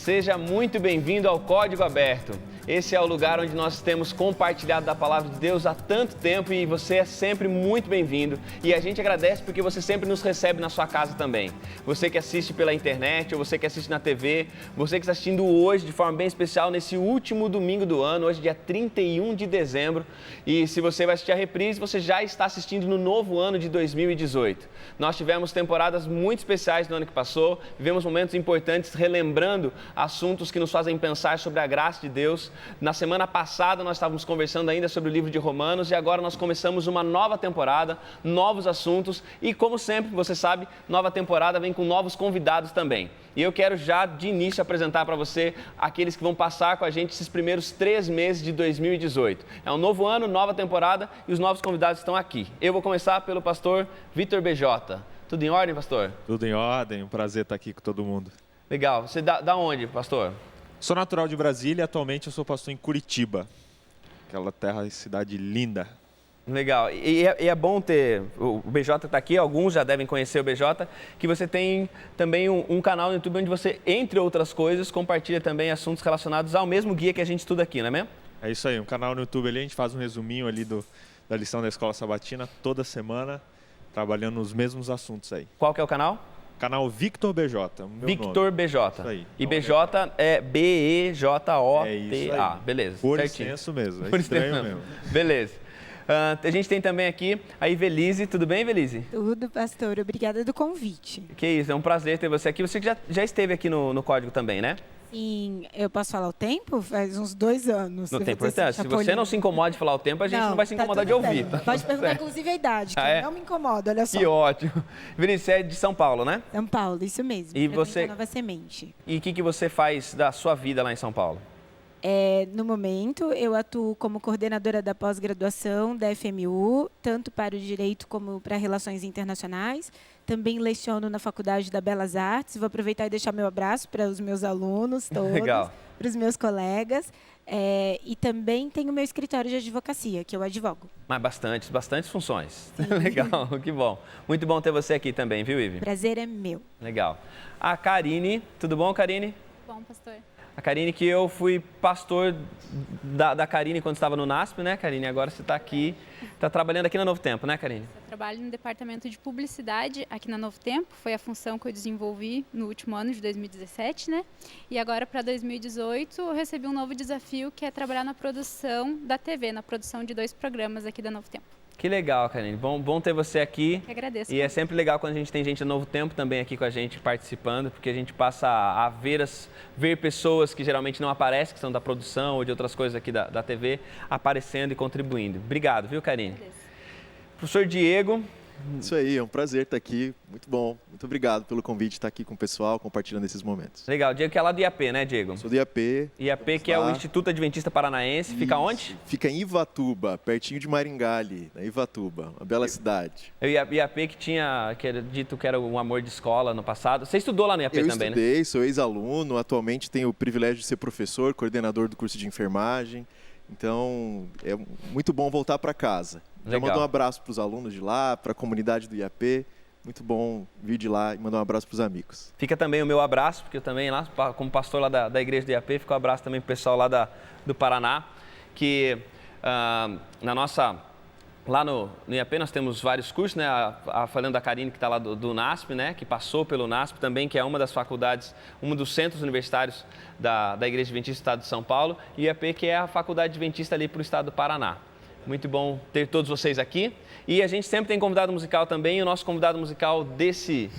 Seja muito bem-vindo ao Código Aberto. Esse é o lugar onde nós temos compartilhado da Palavra de Deus há tanto tempo e você é sempre muito bem-vindo. E a gente agradece porque você sempre nos recebe na sua casa também. Você que assiste pela internet ou você que assiste na TV, você que está assistindo hoje de forma bem especial nesse último domingo do ano, hoje dia 31 de dezembro. E se você vai assistir a reprise, você já está assistindo no novo ano de 2018. Nós tivemos temporadas muito especiais no ano que passou, vivemos momentos importantes relembrando assuntos que nos fazem pensar sobre a graça de Deus. Na semana passada nós estávamos conversando ainda sobre o livro de Romanos e agora nós começamos uma nova temporada, novos assuntos e, como sempre, você sabe, nova temporada vem com novos convidados também. E eu quero já de início apresentar para você aqueles que vão passar com a gente esses primeiros 3 meses de 2018. É um novo ano, nova temporada e os novos convidados estão aqui. Eu vou começar pelo pastor Vitor BJ. Tudo em ordem, pastor? Tudo em ordem, um prazer estar aqui com todo mundo. Legal. Você da onde, pastor? Sou natural de Brasília e atualmente eu sou pastor em Curitiba, aquela terra e cidade linda. Legal. E é bom ter, o BJ está aqui, alguns já devem conhecer o BJ, que você tem também um canal no YouTube onde você, entre outras coisas, compartilha também assuntos relacionados ao mesmo guia que a gente estuda aqui, não é mesmo? É isso aí, um canal no YouTube ali, a gente faz um resuminho ali da lição da Escola Sabatina toda semana, trabalhando os mesmos assuntos aí. Qual que é o canal? Canal Victor BJ, meu Victor nome. BJ. Isso aí. E BJ é B-E-J-O-T-A. É isso aí. Beleza. Por certinho. extenso mesmo, é Por estranho extenso mesmo. Beleza. A gente tem também aqui a Ivelise. Tudo bem, Ivelise? Tudo, pastor. Obrigada do convite. Que isso, é um prazer ter você aqui. Você que já esteve aqui no Código também, né? Sim, eu posso falar o tempo? Faz uns 2 anos. Não tem importância. Se você não se incomoda de falar o tempo, a gente não vai se incomodar de tudo ouvir. bem. Pode perguntar, inclusive, a idade, que Ah, é? não me incomoda, olha só. Que ótimo. Ivelise, você é de São Paulo, né? São Paulo, isso mesmo. E você- Nova Semente. E o que você faz da sua vida lá em São Paulo? No momento, eu atuo como coordenadora da pós-graduação da FMU, tanto para o Direito como para Relações Internacionais. Também leciono na Faculdade da Belas Artes. Vou aproveitar e deixar meu abraço para os meus alunos todos, Legal. para os meus colegas. E também tenho meu escritório de advocacia, que eu advogo. Mas bastantes funções. Legal, que bom. Muito bom ter você aqui também, viu, Ive? Prazer é meu. Legal. A Karine, tudo bom, Karine? Bom, pastor. A Karine, que eu fui pastor da Karine quando estava no NASP, né, Karine? Agora você está aqui, está trabalhando aqui na Novo Tempo, né, Karine? Eu trabalho no departamento de publicidade aqui na Novo Tempo. Foi a função que eu desenvolvi no último ano de 2017, né? E agora, para 2018, eu recebi um novo desafio, que é trabalhar na produção da TV, na produção de 2 programas aqui da Novo Tempo. Que legal, Karine. Bom ter você aqui. Eu agradeço. E é sempre legal quando a gente tem gente do Novo Tempo também aqui com a gente participando, porque a gente passa a ver pessoas que geralmente não aparecem, que são da produção ou de outras coisas aqui da TV, aparecendo e contribuindo. Obrigado, viu, Karine? Agradeço. Professor Diego. Isso aí, é um prazer estar aqui. Muito bom. Muito obrigado pelo convite de estar aqui com o pessoal, compartilhando esses momentos. Legal. Diego que é lá do IAP, né, Diego? Sou do IAP. IAP, que é o Instituto Adventista Paranaense. Fica onde? Fica em Ivatuba, pertinho de Maringá ali, na Ivatuba, uma bela cidade. O IAP que era dito que era um amor de escola no passado. Você estudou lá no IAP também, né? Eu estudei, sou ex-aluno, atualmente tenho o privilégio de ser professor, coordenador do curso de enfermagem. Então, é muito bom voltar para casa. Já Legal. mando um abraço para os alunos de lá, para a comunidade do IAP. Muito bom vir de lá e mandar um abraço para os amigos. Fica também o meu abraço, porque eu também lá, como pastor lá da igreja do IAP, fica um abraço também para o pessoal lá do Paraná, que lá no IAP nós temos vários cursos, né? Falando da Karine, que está lá do NASP, né? Que passou pelo NASP também, que é uma das faculdades, um dos centros universitários da Igreja Adventista do Estado de São Paulo, e o IAP, que é a faculdade adventista ali para o estado do Paraná. Muito bom ter todos vocês aqui. E a gente sempre tem convidado musical também, e o nosso convidado musical desse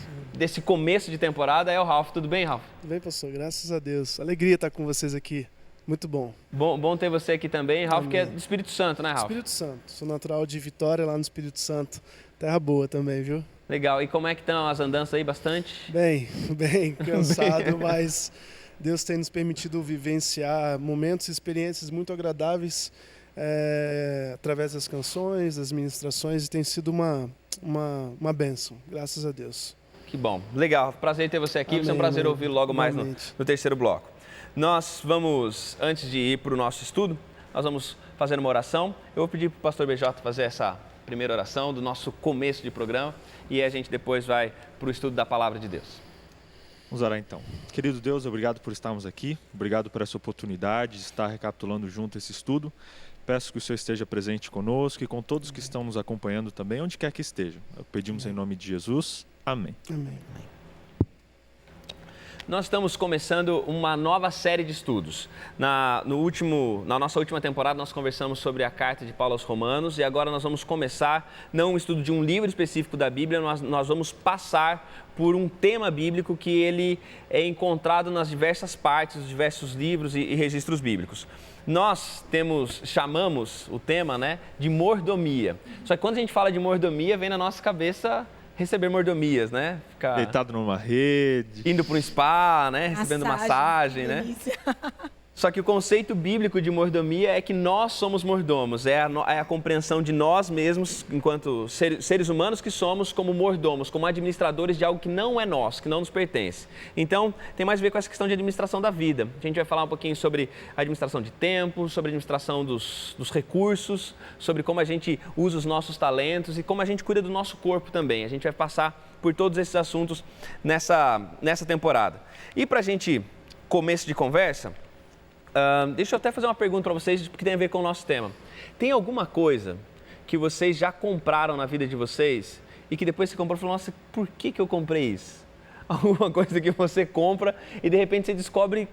começo de temporada é o Ralph. Tudo bem, Ralph? Tudo bem, pastor? Graças a Deus. Alegria estar com vocês aqui. Muito bom. Bom ter você aqui também, Ralph, que é do Espírito Santo, né, Ralph? Espírito Santo. Sou natural de Vitória, lá no Espírito Santo. Terra boa também, viu? Legal. E como é que estão as andanças aí? Bastante? Bem cansado, mas Deus tem nos permitido vivenciar momentos e experiências muito agradáveis através das canções, das ministrações, e tem sido uma bênção, graças a Deus. Que bom. Legal. Prazer ter você aqui. Vai ser um prazer ouvi-lo logo mais no terceiro bloco. Nós vamos, antes de ir para o nosso estudo, nós vamos fazer uma oração. Eu vou pedir para o pastor BJ fazer essa primeira oração do nosso começo de programa e a gente depois vai para o estudo da Palavra de Deus. Vamos orar então. Querido Deus, obrigado por estarmos aqui, obrigado por essa oportunidade de estar recapitulando junto esse estudo. Peço que o Senhor esteja presente conosco e com todos que estão nos acompanhando também, onde quer que estejam. Pedimos em nome de Jesus. Amém. Amém. Nós estamos começando uma nova série de estudos. Na nossa última temporada, nós conversamos sobre a carta de Paulo aos Romanos e agora nós vamos começar, não um estudo de um livro específico da Bíblia, nós vamos passar por um tema bíblico que ele é encontrado nas diversas partes, dos diversos livros e registros bíblicos. Nós chamamos o tema, né, de mordomia. Só que quando a gente fala de mordomia, vem na nossa cabeça receber mordomias, né? Ficar deitado numa rede, indo para um spa, né? Recebendo massagem, né? Só que o conceito bíblico de mordomia é que nós somos mordomos, é a compreensão de nós mesmos, enquanto seres humanos que somos, como mordomos, como administradores de algo que não é nosso, que não nos pertence. Então, tem mais a ver com essa questão de administração da vida. A gente vai falar um pouquinho sobre a administração de tempo, sobre a administração dos recursos, sobre como a gente usa os nossos talentos e como a gente cuida do nosso corpo também. A gente vai passar por todos esses assuntos nessa temporada. E para a gente, começo de conversa, deixa eu até fazer uma pergunta para vocês que tem a ver com o nosso tema. Tem alguma coisa que vocês já compraram na vida de vocês e que depois você comprou e falou, nossa, por que eu comprei isso? Alguma coisa que você compra e de repente você descobre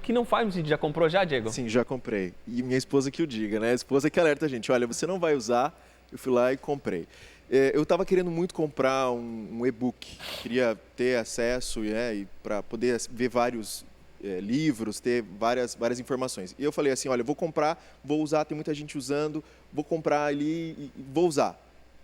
que não faz sentido. Já comprou já, Diego? Sim, já comprei. E minha esposa que o diga, né? A esposa que alerta a gente, olha, você não vai usar, eu fui lá e comprei. Eu estava querendo muito comprar um e-book, queria ter acesso e para poder ver vários livros, ter várias informações. E eu falei assim, olha, vou comprar, vou usar, tem muita gente usando, vou comprar ali e vou usar.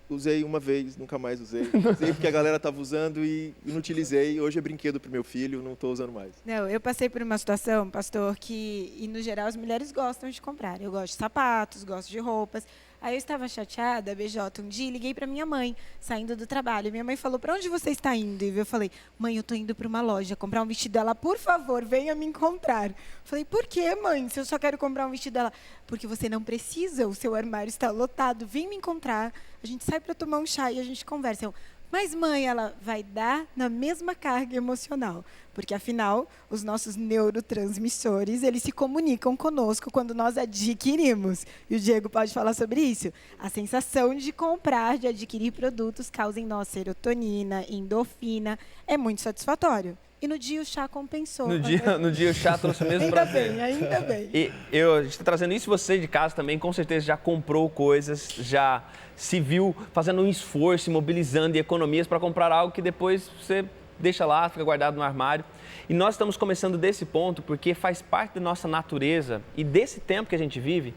Usei uma vez, nunca mais usei. Usei porque a galera estava usando e inutilizei. Hoje é brinquedo para o meu filho, não estou usando mais. Não, eu passei por uma situação, pastor, e no geral as mulheres gostam de comprar. Eu gosto de sapatos, gosto de roupas. Aí eu estava chateada, BJ, um dia liguei para minha mãe, saindo do trabalho. Minha mãe falou, para onde você está indo? E eu falei, mãe, eu estou indo para uma loja comprar um vestido dela, por favor, venha me encontrar. Falei, por quê, mãe, se eu só quero comprar um vestido dela? Porque você não precisa, o seu armário está lotado, vem me encontrar, a gente sai para tomar um chá e a gente conversa. Eu, mas, mãe, ela vai dar na mesma carga emocional, porque, afinal, os nossos neurotransmissores, eles se comunicam conosco quando nós adquirimos. E o Diego pode falar sobre isso. A sensação de comprar, de adquirir produtos, causa em nós serotonina, endorfina, é muito satisfatório. E no dia o chá compensou. No dia o chá trouxe o mesmo prazer. Ainda bem. E a gente está trazendo isso, você de casa também, com certeza já comprou coisas, já se viu fazendo um esforço, mobilizando e economias para comprar algo que depois você deixa lá, fica guardado no armário. E nós estamos começando desse ponto porque faz parte da nossa natureza e desse tempo que a gente vive,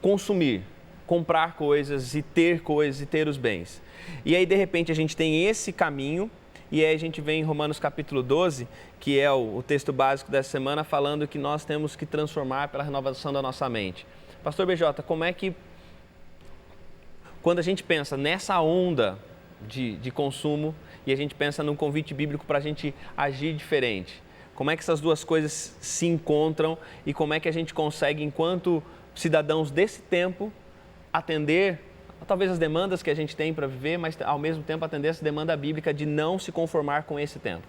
consumir, comprar coisas e ter os bens. E aí, de repente, a gente tem esse caminho. E aí a gente vem em Romanos capítulo 12, que é o texto básico dessa semana, falando que nós temos que transformar pela renovação da nossa mente. Pastor BJ, como é que, quando a gente pensa nessa onda de consumo e a gente pensa num convite bíblico para a gente agir diferente, como é que essas duas coisas se encontram e como é que a gente consegue, enquanto cidadãos desse tempo, atender talvez as demandas que a gente tem para viver, mas ao mesmo tempo atender essa demanda bíblica de não se conformar com esse tempo?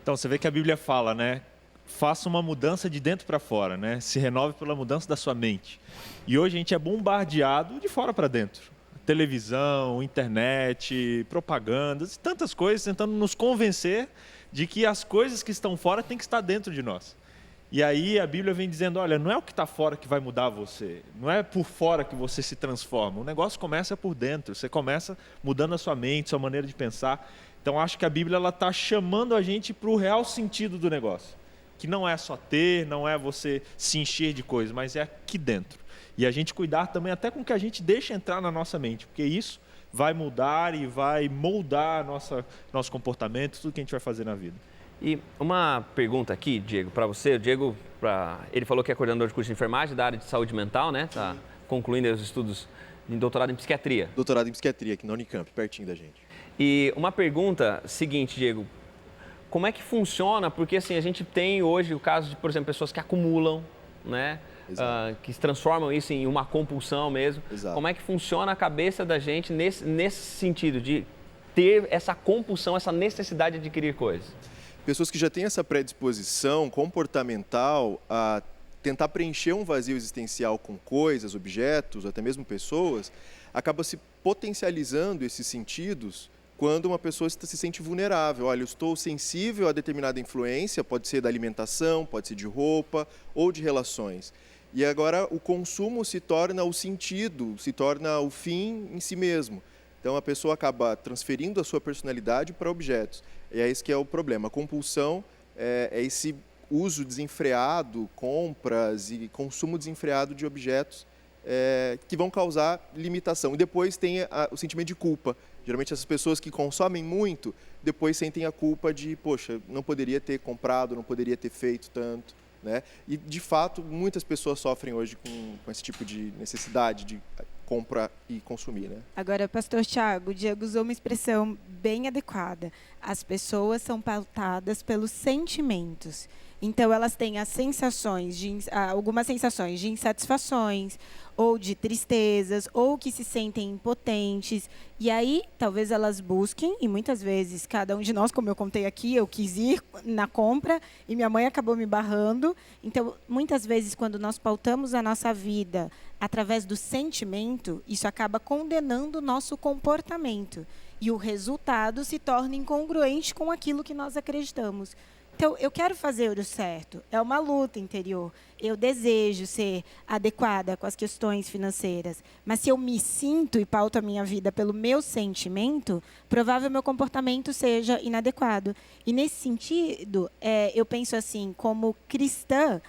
Então, você vê que a Bíblia fala, né? Faça uma mudança de dentro para fora, né? Se renove pela mudança da sua mente. E hoje a gente é bombardeado de fora para dentro. Televisão, internet, propagandas, tantas coisas tentando nos convencer de que as coisas que estão fora têm que estar dentro de nós. E aí a Bíblia vem dizendo, olha, não é o que está fora que vai mudar você, não é por fora que você se transforma, o negócio começa por dentro, você começa mudando a sua mente, sua maneira de pensar. Então acho que a Bíblia está chamando a gente para o real sentido do negócio, que não é só ter, não é você se encher de coisas, mas é aqui dentro. E a gente cuidar também até com o que a gente deixa entrar na nossa mente, porque isso vai mudar e vai moldar nosso comportamento, tudo que a gente vai fazer na vida. E uma pergunta aqui, Diego, para você. O Diego, ele falou que é coordenador de curso de enfermagem da área de saúde mental, né? Está concluindo os estudos de doutorado em psiquiatria. Doutorado em psiquiatria aqui na Unicamp, pertinho da gente. E uma pergunta seguinte, Diego. Como é que funciona? Porque assim, a gente tem hoje o caso de, por exemplo, pessoas que acumulam, né? Que se transformam isso em uma compulsão mesmo. Exato. Como é que funciona a cabeça da gente nesse sentido de ter essa compulsão, essa necessidade de adquirir coisas? pessoas que já têm essa predisposição comportamental a tentar preencher um vazio existencial com coisas, objetos, até mesmo pessoas, acaba se potencializando esses sentidos quando uma pessoa se sente vulnerável. Olha, eu estou sensível a determinada influência, pode ser da alimentação, pode ser de roupa ou de relações. E agora o consumo se torna o sentido, se torna o fim em si mesmo. Então a pessoa acaba transferindo a sua personalidade para objetos. E é esse que é o problema. A compulsão é esse uso desenfreado, compras e consumo desenfreado de objetos que vão causar limitação. E depois tem o sentimento de culpa. Geralmente essas pessoas que consomem muito, depois sentem a culpa de, poxa, não poderia ter comprado, não poderia ter feito tanto, né? E, de fato, muitas pessoas sofrem hoje com esse tipo de necessidade de comprar e consumir, né? Agora, pastor Thiago, o Diego usou uma expressão bem adequada. As pessoas são pautadas pelos sentimentos. Então, elas têm as sensações algumas sensações de insatisfações, ou de tristezas, ou que se sentem impotentes. E aí, talvez elas busquem, e muitas vezes, cada um de nós, como eu contei aqui, eu quis ir na compra e minha mãe acabou me barrando. Então, muitas vezes, quando nós pautamos a nossa vida através do sentimento, isso acaba condenando o nosso comportamento. E o resultado se torna incongruente com aquilo que nós acreditamos. Então, eu quero fazer o certo. É uma luta interior. Eu desejo ser adequada com as questões financeiras. Mas se eu me sinto e pauto a minha vida pelo meu sentimento, provável meu comportamento seja inadequado. E, nesse sentido, eu penso assim, como cristã,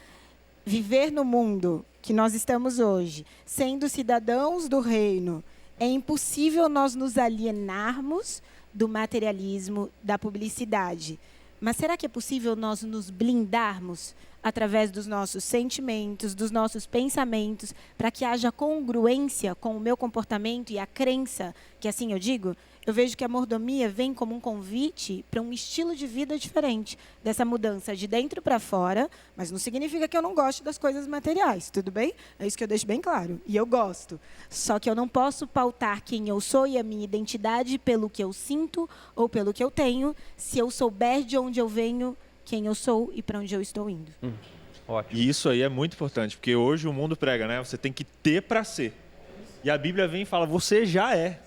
viver no mundo que nós estamos hoje, sendo cidadãos do reino, é impossível nós nos alienarmos do materialismo, da publicidade. Mas será que é possível nós nos blindarmos através dos nossos sentimentos, dos nossos pensamentos, para que haja congruência com o meu comportamento e a crença, que assim eu digo? Eu vejo que a mordomia vem como um convite para um estilo de vida diferente, dessa mudança de dentro para fora, mas não significa que eu não goste das coisas materiais, tudo bem? É isso que eu deixo bem claro, e eu gosto. Só que eu não posso pautar quem eu sou e a minha identidade pelo que eu sinto ou pelo que eu tenho, se eu souber de onde eu venho, quem eu sou e para onde eu estou indo. Ótimo. E isso aí é muito importante, porque hoje o mundo prega, né? Você tem que ter para ser. E a Bíblia vem e fala, você já é.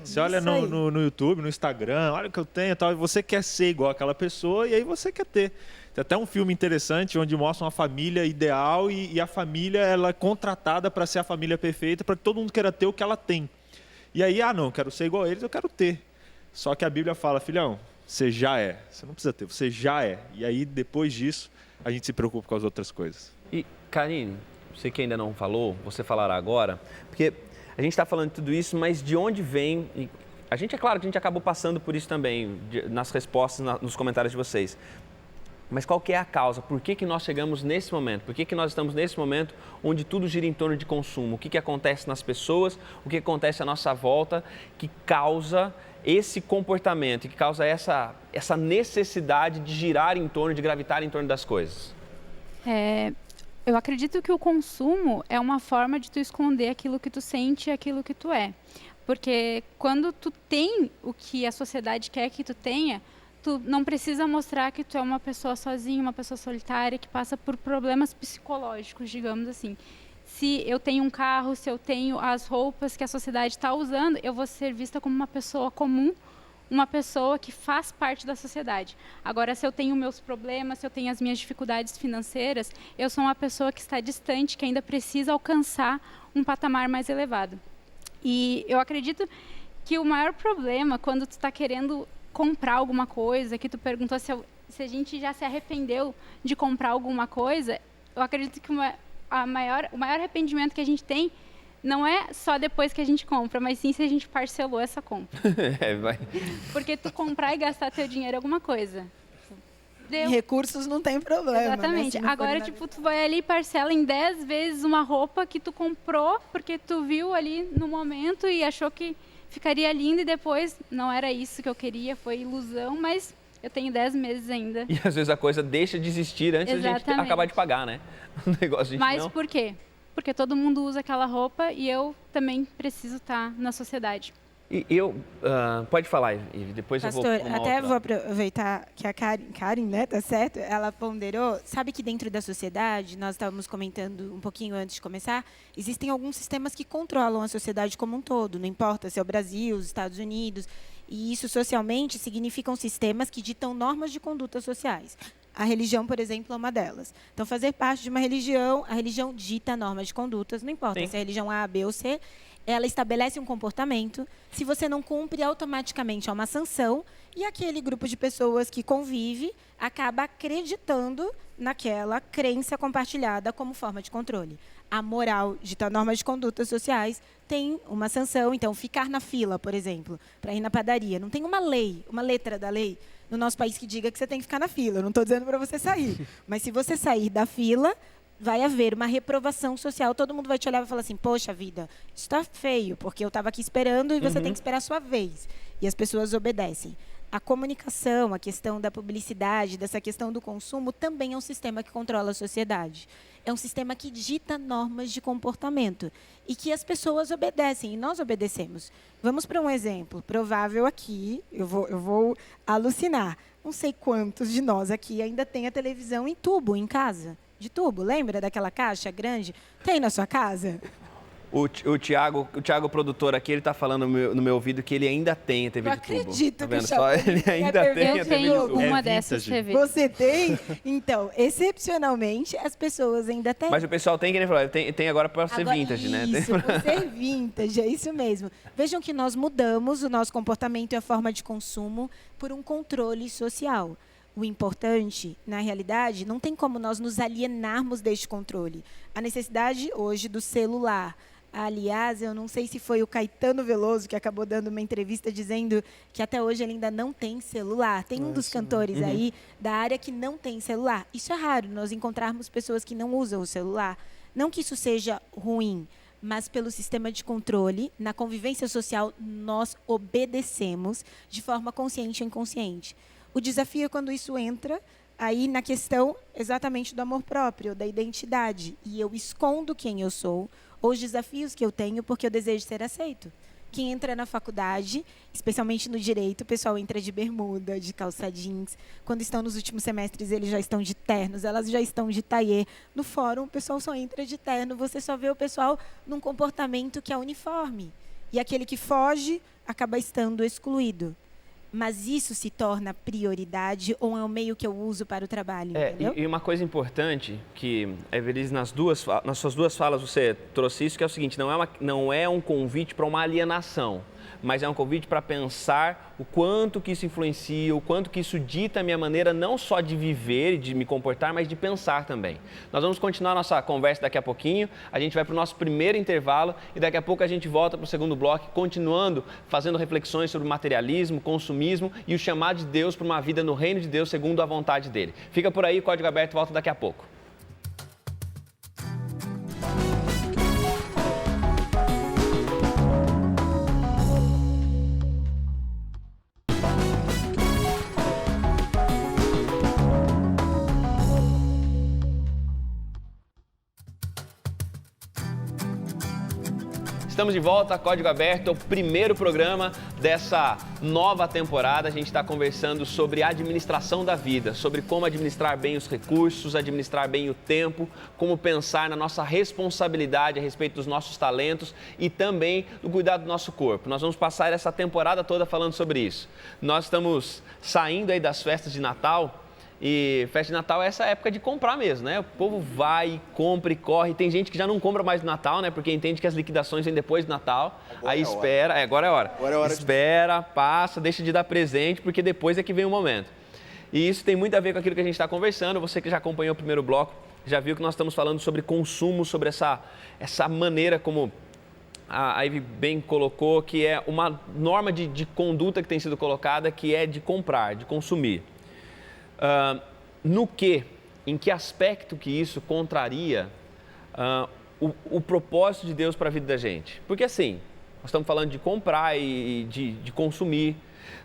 Você olha no YouTube, no Instagram, olha o que eu tenho e tal, e você quer ser igual àquela pessoa e aí você quer ter. Tem até um filme interessante onde mostra uma família ideal e a família ela é contratada para ser a família perfeita, para que todo mundo queira ter o que ela tem. E aí, não, quero ser igual a eles, eu quero ter. Só que a Bíblia fala, filhão, você já é. Você não precisa ter, você já é. E aí, depois disso, a gente se preocupa com as outras coisas. E, Karine, você que ainda não falou, você falará agora, porque a gente está falando de tudo isso, mas de onde vem... E a gente, é claro que a gente acabou passando por isso também, nas respostas, nos comentários de vocês. Mas qual que é a causa? Por que nós chegamos nesse momento? Por que nós estamos nesse momento onde tudo gira em torno de consumo? O que acontece nas pessoas? O que acontece à nossa volta que causa esse comportamento, que causa essa necessidade de girar em torno, de gravitar em torno das coisas? Eu acredito que o consumo é uma forma de tu esconder aquilo que tu sente e aquilo que tu é. Porque quando tu tem o que a sociedade quer que tu tenha, tu não precisa mostrar que tu é uma pessoa sozinha, uma pessoa solitária, que passa por problemas psicológicos, digamos assim. Se eu tenho um carro, se eu tenho as roupas que a sociedade está usando, eu vou ser vista como uma pessoa comum, uma pessoa que faz parte da sociedade. Agora, se eu tenho meus problemas, se eu tenho as minhas dificuldades financeiras, eu sou uma pessoa que está distante, que ainda precisa alcançar um patamar mais elevado. E eu acredito que o maior problema, quando tu está querendo comprar alguma coisa, que tu perguntou se a gente já se arrependeu de comprar alguma coisa, eu acredito que o maior arrependimento que a gente tem não é só depois que a gente compra, mas sim se a gente parcelou essa compra. Porque tu comprar e gastar teu dinheiro é alguma coisa. Deu. Recursos não tem problema. Exatamente. Né? Agora, tu vai ali e parcela em 10 vezes uma roupa que tu comprou porque tu viu ali no momento e achou que ficaria linda e depois não era isso que eu queria, foi ilusão, mas eu tenho 10 meses ainda. E às vezes a coisa deixa de existir antes da gente acabar de pagar, né? O negócio de Mas por quê? Porque todo mundo usa aquela roupa e eu também preciso estar na sociedade. Pode falar, Ive, depois Pastor, eu vou para uma até outra. vou aproveitar que a Karen, né, tá certo? Ela ponderou, sabe que dentro da sociedade, nós estávamos comentando um pouquinho antes de começar, existem alguns sistemas que controlam a sociedade como um todo, não importa se é o Brasil, os Estados Unidos, e isso socialmente significam sistemas que ditam normas de conduta sociais. A religião, por exemplo, é uma delas. Então, fazer parte de uma religião, a religião dita normas de condutas, não importa Sim. se é a religião A, B ou C, ela estabelece um comportamento, se você não cumpre, automaticamente há uma sanção, e aquele grupo de pessoas que convive acaba acreditando naquela crença compartilhada como forma de controle. A moral dita normas de condutas sociais tem uma sanção, então ficar na fila, por exemplo, para ir na padaria, não tem uma lei, uma letra da lei no nosso país que diga que você tem que ficar na fila, eu não estou dizendo para você sair, mas se você sair da fila, vai haver uma reprovação social, todo mundo vai te olhar e vai falar assim, poxa vida, isso está feio, porque eu estava aqui esperando e você tem que esperar a sua vez. E as pessoas obedecem. A comunicação, a questão da publicidade, dessa questão do consumo, também é um sistema que controla a sociedade. É um sistema que dita normas de comportamento e que as pessoas obedecem, e nós obedecemos. Vamos para um exemplo provável aqui, eu vou alucinar. Não sei quantos de nós aqui ainda tem a televisão em tubo, em casa. De tubo, lembra daquela caixa grande? Tem na sua casa? O Thiago, produtor aqui, ele está falando no meu ouvido que ele ainda tem a TV de tubo. Eu acredito tá que vendo só? Ele ainda tem a Eu TV de tenho tubo. uma É dessas vintage. TVs. Você tem? Então, excepcionalmente, as pessoas ainda têm. Mas o pessoal tem, que nem falou, tem agora para ser Agora, vintage, né? Isso, por ser vintage, é isso mesmo. Vejam que nós mudamos o nosso comportamento e a forma de consumo por um controle social. O importante, na realidade, não tem como nós nos alienarmos deste controle. A necessidade hoje do celular. Aliás, eu não sei se foi o Caetano Veloso que acabou dando uma entrevista dizendo que até hoje ele ainda não tem celular. Tem um dos cantores aí da área que não tem celular. Isso é raro, nós encontrarmos pessoas que não usam o celular. Não que isso seja ruim, mas pelo sistema de controle, na convivência social, nós obedecemos de forma consciente ou inconsciente. O desafio é quando isso entra aí na questão exatamente do amor próprio, da identidade. E eu escondo quem eu sou, ou os desafios que eu tenho, porque eu desejo ser aceito. Quem entra na faculdade, especialmente no direito, o pessoal entra de bermuda, de calça jeans. Quando estão nos últimos semestres, eles já estão de ternos, elas já estão de taillé. No fórum, o pessoal só entra de terno. Você só vê o pessoal num comportamento que é uniforme. E aquele que foge acaba estando excluído. Mas isso se torna prioridade ou é o meio que eu uso para o trabalho, entendeu? E uma coisa importante que, Evelise, nas suas duas falas você trouxe isso, que é o seguinte, não é um convite para uma alienação, mas é um convite para pensar o quanto que isso influencia, o quanto que isso dita a minha maneira não só de viver e de me comportar, mas de pensar também. Nós vamos continuar nossa conversa daqui a pouquinho, a gente vai para o nosso primeiro intervalo e daqui a pouco a gente volta para o segundo bloco, continuando fazendo reflexões sobre materialismo, consumismo e o chamado de Deus para uma vida no reino de Deus segundo a vontade dele. Fica por aí, Código Aberto volta daqui a pouco. Estamos de volta, Código Aberto, é o primeiro programa dessa nova temporada. A gente está conversando sobre a administração da vida, sobre como administrar bem os recursos, administrar bem o tempo, como pensar na nossa responsabilidade a respeito dos nossos talentos e também do cuidado do nosso corpo. Nós vamos passar essa temporada toda falando sobre isso. Nós estamos saindo aí das festas de Natal. E festa de Natal é essa época de comprar mesmo, né? O povo vai, compra e corre. Tem gente que já não compra mais no Natal, né? Porque entende que as liquidações vêm depois do Natal. Aí espera, agora é a hora. Espera, passa, deixa de dar presente, porque depois é que vem o momento. E isso tem muito a ver com aquilo que a gente está conversando. Você que já acompanhou o primeiro bloco, já viu que nós estamos falando sobre consumo, sobre essa maneira como a Ivy bem colocou, que é uma norma de conduta que tem sido colocada, que é de comprar, de consumir. Em que aspecto que isso contraria o propósito de Deus para a vida da gente? Porque assim, nós estamos falando de comprar e de consumir,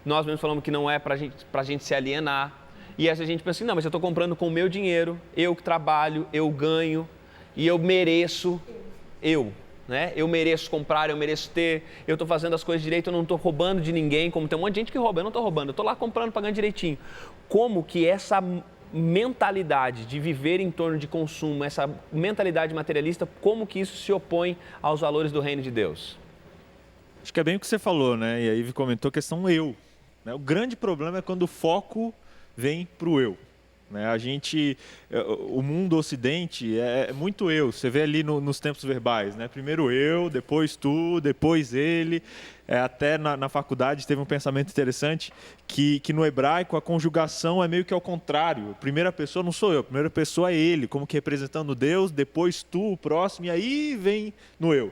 nós mesmos falamos que não é para a gente se alienar, e essa gente pensa assim, não, mas eu estou comprando com o meu dinheiro, eu que trabalho, eu ganho, e eu mereço, né? Eu mereço comprar, eu mereço ter, eu estou fazendo as coisas direito, eu não estou roubando de ninguém, como tem um monte de gente que rouba, eu não estou roubando, eu estou lá comprando, pagando direitinho. Como que essa mentalidade de viver em torno de consumo, essa mentalidade materialista, como que isso se opõe aos valores do reino de Deus? Acho que é bem o que você falou, né? E a Ivy comentou a questão eu, né? O grande problema é quando o foco vem para o eu. Né? O mundo ocidente é muito eu. Você vê ali nos tempos verbais, né? Primeiro eu, depois tu, depois ele. Até na faculdade teve um pensamento interessante que no hebraico a conjugação é meio que ao contrário. Primeira pessoa não sou eu, primeira pessoa é ele, como que representando Deus, depois tu, o próximo, e aí vem no eu.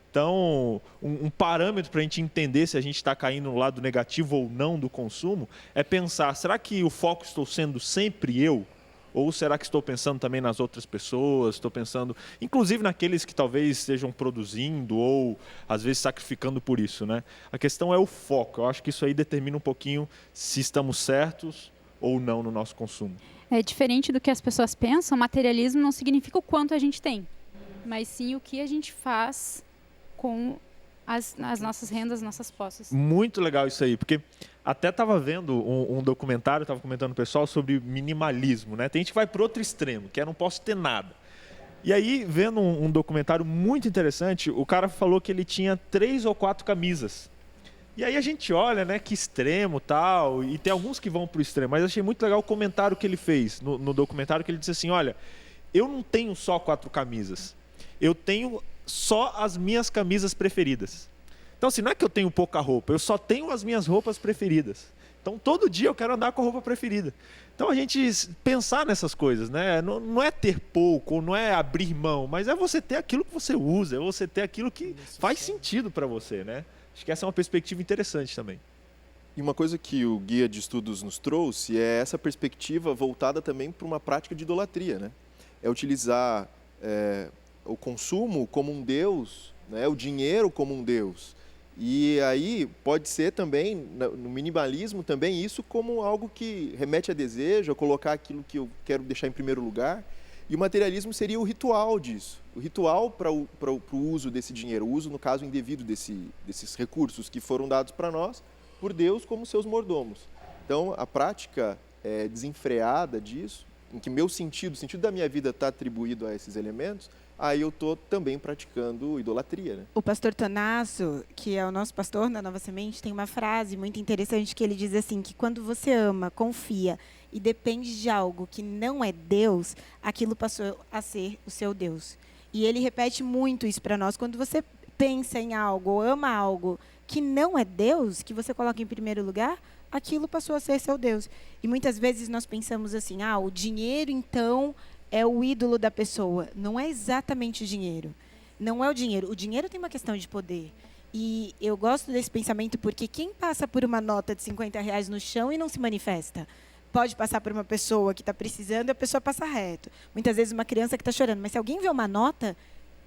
Então, um parâmetro para a gente entender se a gente está caindo no lado negativo ou não do consumo é pensar, será que o foco estou sendo sempre eu? Ou será que estou pensando também nas outras pessoas? Estou pensando, inclusive, naqueles que talvez estejam produzindo ou, às vezes, sacrificando por isso, né? A questão é o foco. Eu acho que isso aí determina um pouquinho se estamos certos ou não no nosso consumo. É diferente do que as pessoas pensam, materialismo não significa o quanto a gente tem, mas sim o que a gente faz com as nossas rendas, nossas posses. Muito legal isso aí, porque até estava vendo um documentário, estava comentando com o pessoal sobre minimalismo, né? Tem gente que vai para outro extremo, que é não posso ter nada. E aí, vendo um documentário muito interessante, o cara falou que ele tinha 3 ou 4 camisas. E aí a gente olha, né, que extremo tal, e tem alguns que vão para o extremo, mas eu achei muito legal o comentário que ele fez no documentário, que ele disse assim, olha, eu não tenho só 4 camisas, eu tenho só as minhas camisas preferidas. Então, assim, não é que eu tenho pouca roupa, eu só tenho as minhas roupas preferidas. Então, todo dia eu quero andar com a roupa preferida. Então, a gente pensar nessas coisas, né? Não é ter pouco, não é abrir mão, mas é você ter aquilo que você usa, é você ter aquilo que faz sentido para você, né? Acho que essa é uma perspectiva interessante também. E uma coisa que o guia de estudos nos trouxe é essa perspectiva voltada também para uma prática de idolatria, né? É utilizar o consumo como um Deus, né? O dinheiro como um Deus. E aí pode ser também, no minimalismo também, isso como algo que remete a desejo, a colocar aquilo que eu quero deixar em primeiro lugar. E o materialismo seria o ritual disso. O ritual para o uso desse dinheiro, o uso, no caso, indevido desses recursos que foram dados para nós por Deus como seus mordomos. Então, a prática desenfreada disso, em que o sentido da minha vida está atribuído a esses elementos, aí eu estou também praticando idolatria, né? O pastor Tanasso, que é o nosso pastor na Nova Semente, tem uma frase muito interessante que ele diz assim, que quando você ama, confia e depende de algo que não é Deus, aquilo passou a ser o seu Deus. E ele repete muito isso para nós. Quando você pensa em algo, ou ama algo que não é Deus, que você coloca em primeiro lugar, aquilo passou a ser seu Deus. E muitas vezes nós pensamos assim, o dinheiro, então, é o ídolo da pessoa. Não é exatamente o dinheiro. Não é o dinheiro. O dinheiro tem uma questão de poder. E eu gosto desse pensamento porque quem passa por uma nota de R$50 no chão e não se manifesta? Pode passar por uma pessoa que está precisando e a pessoa passa reto. Muitas vezes uma criança que está chorando. Mas se alguém vê uma nota,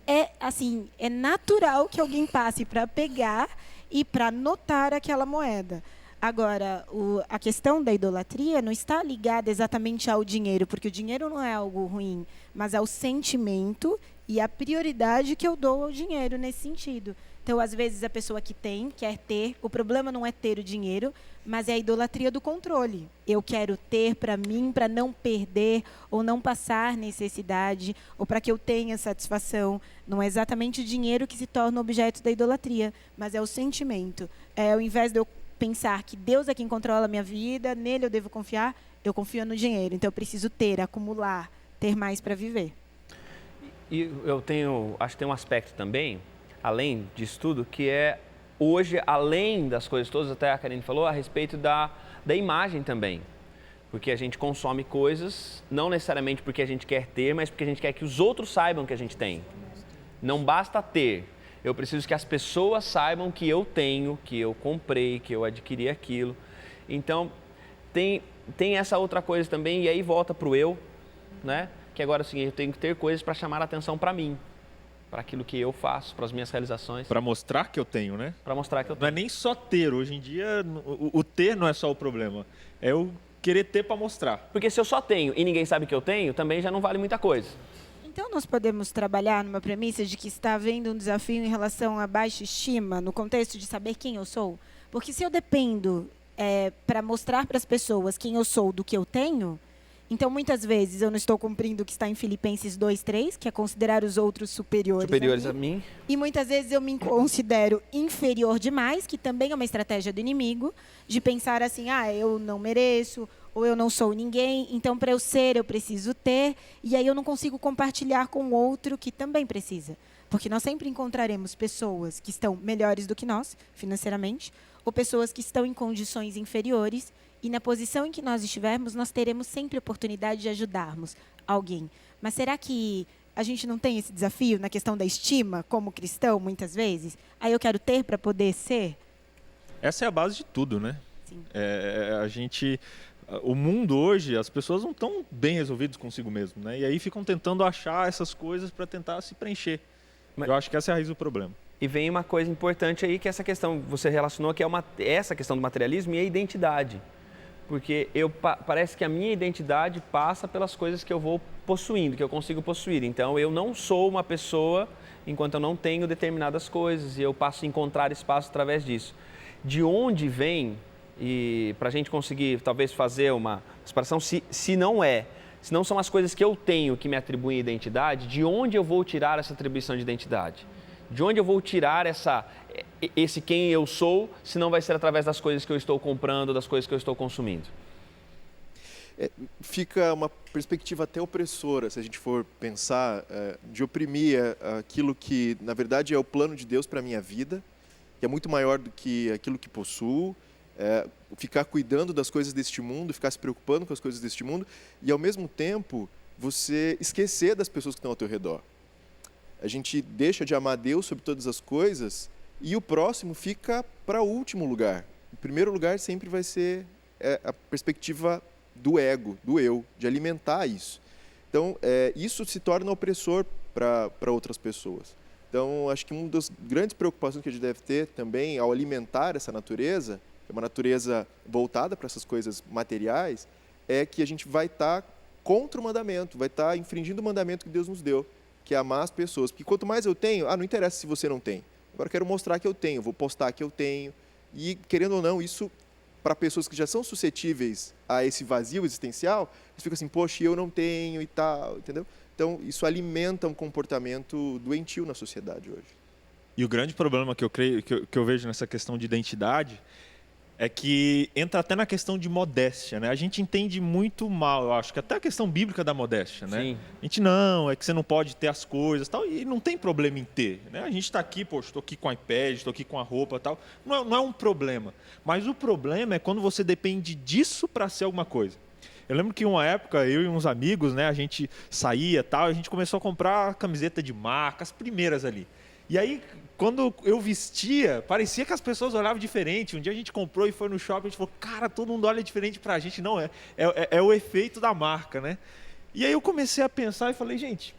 é natural que alguém passe para pegar e para notar aquela moeda. Agora, a questão da idolatria não está ligada exatamente ao dinheiro, porque o dinheiro não é algo ruim, mas ao sentimento e à prioridade que eu dou ao dinheiro nesse sentido. Então, às vezes, a pessoa que tem, quer ter, o problema não é ter o dinheiro, mas é a idolatria do controle. Eu quero ter para mim, para não perder ou não passar necessidade, ou para que eu tenha satisfação. Não é exatamente o dinheiro que se torna objeto da idolatria, mas é o sentimento. Ao invés de eu pensar que Deus é quem controla a minha vida, nele eu devo confiar, eu confio no dinheiro. Então, eu preciso ter, acumular, ter mais para viver. E acho que tem um aspecto também, além disso tudo, que é hoje, além das coisas todas, até a Karine falou, a respeito da imagem também. Porque a gente consome coisas, não necessariamente porque a gente quer ter, mas porque a gente quer que os outros saibam que a gente tem. Não basta ter. Eu preciso que as pessoas saibam que eu tenho, que eu comprei, que eu adquiri aquilo. Então, tem essa outra coisa também, e aí volta para o eu, né? Que agora, assim, eu tenho que ter coisas para chamar a atenção para mim, para aquilo que eu faço, para as minhas realizações. Para mostrar que eu tenho, né? Para mostrar que eu tenho. Não é nem só ter. Hoje em dia, o ter não é só o problema. É o querer ter para mostrar. Porque se eu só tenho e ninguém sabe que eu tenho, também já não vale muita coisa. Então, nós podemos trabalhar numa premissa de que está havendo um desafio em relação à baixa estima, no contexto de saber quem eu sou? Porque se eu dependo para mostrar para as pessoas quem eu sou do que eu tenho, então, muitas vezes, eu não estou cumprindo o que está em Filipenses 2:3, que é considerar os outros superiores A mim. E muitas vezes eu me considero inferior demais, que também é uma estratégia do inimigo, de pensar assim, eu não mereço, ou eu não sou ninguém, então para eu ser eu preciso ter, e aí eu não consigo compartilhar com o outro que também precisa. Porque nós sempre encontraremos pessoas que estão melhores do que nós, financeiramente, ou pessoas que estão em condições inferiores, e na posição em que nós estivermos, nós teremos sempre a oportunidade de ajudarmos alguém. Mas será que a gente não tem esse desafio na questão da estima, como cristão, muitas vezes? Aí eu quero ter para poder ser? Essa é a base de tudo, né? Sim. O mundo hoje, as pessoas não estão bem resolvidas consigo mesmo, né? E aí ficam tentando achar essas coisas para tentar se preencher. Eu acho que essa é a raiz do problema. E vem uma coisa importante aí, que essa questão, você relacionou, que é essa questão do materialismo e a identidade. Porque parece que a minha identidade passa pelas coisas que eu vou possuindo, que eu consigo possuir. Então, eu não sou uma pessoa enquanto eu não tenho determinadas coisas, e eu passo a encontrar espaço através disso. De onde vem, e para a gente conseguir talvez fazer uma separação, se não são as coisas que eu tenho que me atribuem identidade, de onde eu vou tirar essa atribuição de identidade? De onde eu vou tirar esse quem eu sou, se não vai ser através das coisas que eu estou comprando, das coisas que eu estou consumindo? Fica uma perspectiva até opressora, se a gente for pensar, de oprimir aquilo que, na verdade, é o plano de Deus para a minha vida, que é muito maior do que aquilo que possuo, ficar cuidando das coisas deste mundo, ficar se preocupando com as coisas deste mundo, e, ao mesmo tempo, você esquecer das pessoas que estão ao teu redor. A gente deixa de amar Deus sobre todas as coisas e o próximo fica para o último lugar. O primeiro lugar sempre vai ser a perspectiva do ego, do eu, de alimentar isso. Então, isso se torna opressor para outras pessoas. Então, acho que uma das grandes preocupações que a gente deve ter também ao alimentar essa natureza, é uma natureza voltada para essas coisas materiais, é que a gente vai estar contra o mandamento, vai estar infringindo o mandamento que Deus nos deu, que é amar as pessoas. Porque quanto mais eu tenho, não interessa se você não tem. Agora eu quero mostrar que eu tenho, vou postar que eu tenho. E, querendo ou não, isso, para pessoas que já são suscetíveis a esse vazio existencial, eles ficam assim, poxa, eu não tenho e tal, entendeu? Então, isso alimenta um comportamento doentio na sociedade hoje. E o grande problema que eu vejo nessa questão de identidade é que entra até na questão de modéstia, né? A gente entende muito mal, eu acho, que até a questão bíblica da modéstia, né? Sim. A gente, não, é que você não pode ter as coisas, tal, e não tem problema em ter, né? A gente está aqui, estou aqui com o iPad, estou aqui com a roupa, tal, não é um problema. Mas o problema é quando você depende disso para ser alguma coisa. Eu lembro que uma época, eu e uns amigos, né, a gente saía, tal, a gente começou a comprar camiseta de marca, as primeiras ali. E aí, quando eu vestia, parecia que as pessoas olhavam diferente. Um dia a gente comprou e foi no shopping, a gente falou, cara, todo mundo olha diferente pra gente. Não, é o efeito da marca, né? E aí eu comecei a pensar e falei, gente,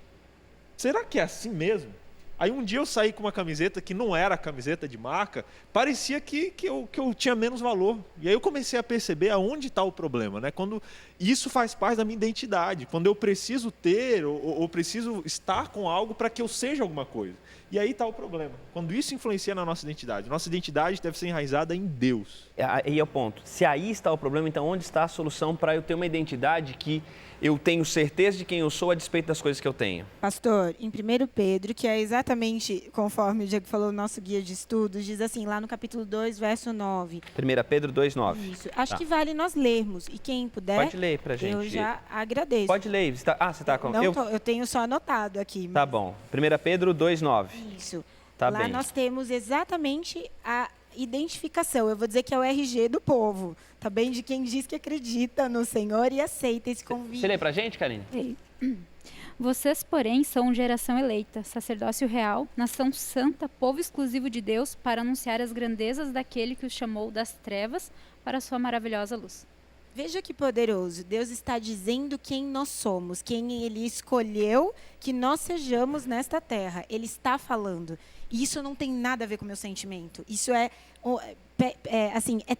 será que é assim mesmo? Aí um dia eu saí com uma camiseta que não era camiseta de marca, parecia que eu tinha menos valor. E aí eu comecei a perceber aonde está o problema, né? Quando isso faz parte da minha identidade, quando eu preciso ter ou preciso estar com algo para que eu seja alguma coisa. E aí está o problema, quando isso influencia na nossa identidade. Nossa identidade deve ser enraizada em Deus. Aí é o ponto. Se aí está o problema, então onde está a solução para eu ter uma identidade que eu tenho certeza de quem eu sou a despeito das coisas que eu tenho? Pastor, em 1 Pedro, que é exatamente conforme o Diego falou, o nosso guia de estudos, diz assim, lá no capítulo 2, verso 9. 1 Pedro 2,9. Isso. Acho que vale nós lermos. E quem puder, pode ler pra gente. Eu já agradeço. Pode ler. Você tá com... Eu tenho só anotado aqui. Tá bom. 1 Pedro 2,9. Isso. Tá lá bem. Nós temos exatamente a identificação. Eu vou dizer que é o RG do povo. Tá bem? De quem diz que acredita no Senhor e aceita esse convite. Você lê pra gente, Karine? Vocês, porém, são geração eleita, sacerdócio real, nação santa, povo exclusivo de Deus, para anunciar as grandezas daquele que os chamou das trevas para a sua maravilhosa luz. Veja que poderoso. Deus está dizendo quem nós somos, quem Ele escolheu que nós sejamos nesta terra. Ele está falando. E isso não tem nada a ver com o meu sentimento. Isso é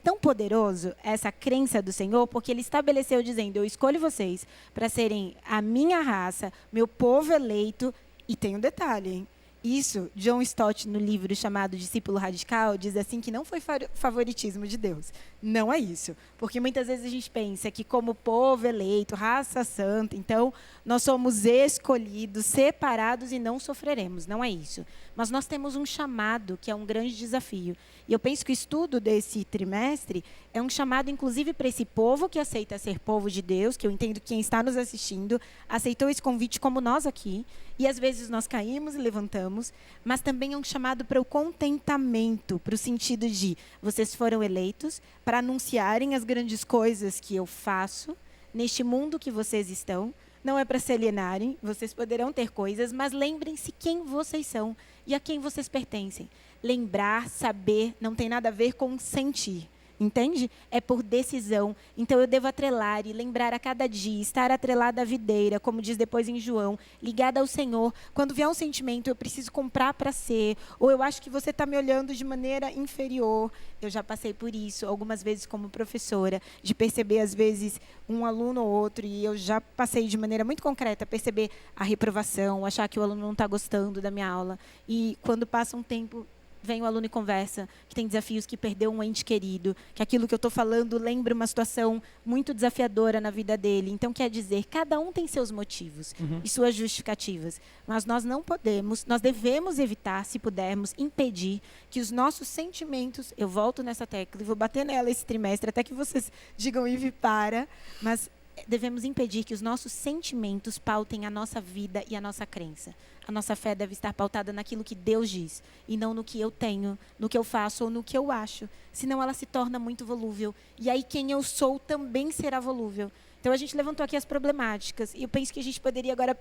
tão poderoso, essa crença do Senhor, porque Ele estabeleceu dizendo, eu escolho vocês para serem a minha raça, meu povo eleito. E tem um detalhe, hein? Isso, John Stott, no livro chamado Discípulo Radical, diz assim que não foi favoritismo de Deus. Não é isso. Porque muitas vezes a gente pensa que como povo eleito, raça santa, então nós somos escolhidos, separados e não sofreremos. Não é isso. Mas nós temos um chamado que é um grande desafio. E eu penso que o estudo desse trimestre é um chamado, inclusive, para esse povo que aceita ser povo de Deus, que eu entendo que quem está nos assistindo aceitou esse convite como nós aqui. E às vezes nós caímos e levantamos, mas também é um chamado para o contentamento, para o sentido de vocês foram eleitos para anunciarem as grandes coisas que eu faço neste mundo que vocês estão. Não é para se alienarem, vocês poderão ter coisas, mas lembrem-se quem vocês são e a quem vocês pertencem. Lembrar, saber, não tem nada a ver com sentir. Entende? É por decisão. Então eu devo atrelar e lembrar a cada dia, estar atrelada à videira, como diz depois em João, ligada ao Senhor. Quando vier um sentimento, eu preciso comprar para ser, ou eu acho que você está me olhando de maneira inferior. Eu já passei por isso algumas vezes como professora, de perceber às vezes um aluno ou outro, e eu já passei de maneira muito concreta, perceber a reprovação, achar que o aluno não está gostando da minha aula. E quando passa um tempo, vem o aluno e conversa, que tem desafios, que perdeu um ente querido, que aquilo que eu estou falando lembra uma situação muito desafiadora na vida dele. Então, quer dizer, cada um tem seus motivos e suas justificativas. Mas nós não podemos, nós devemos evitar, se pudermos, impedir que os nossos sentimentos, eu volto nessa tecla e vou bater nela esse trimestre, até que vocês digam, Ive, para, mas devemos impedir que os nossos sentimentos pautem a nossa vida e a nossa crença. A nossa fé deve estar pautada naquilo que Deus diz e não no que eu tenho, no que eu faço ou no que eu acho. Senão ela se torna muito volúvel. E aí quem eu sou também será volúvel. Então a gente levantou aqui as problemáticas e eu penso que a gente poderia agora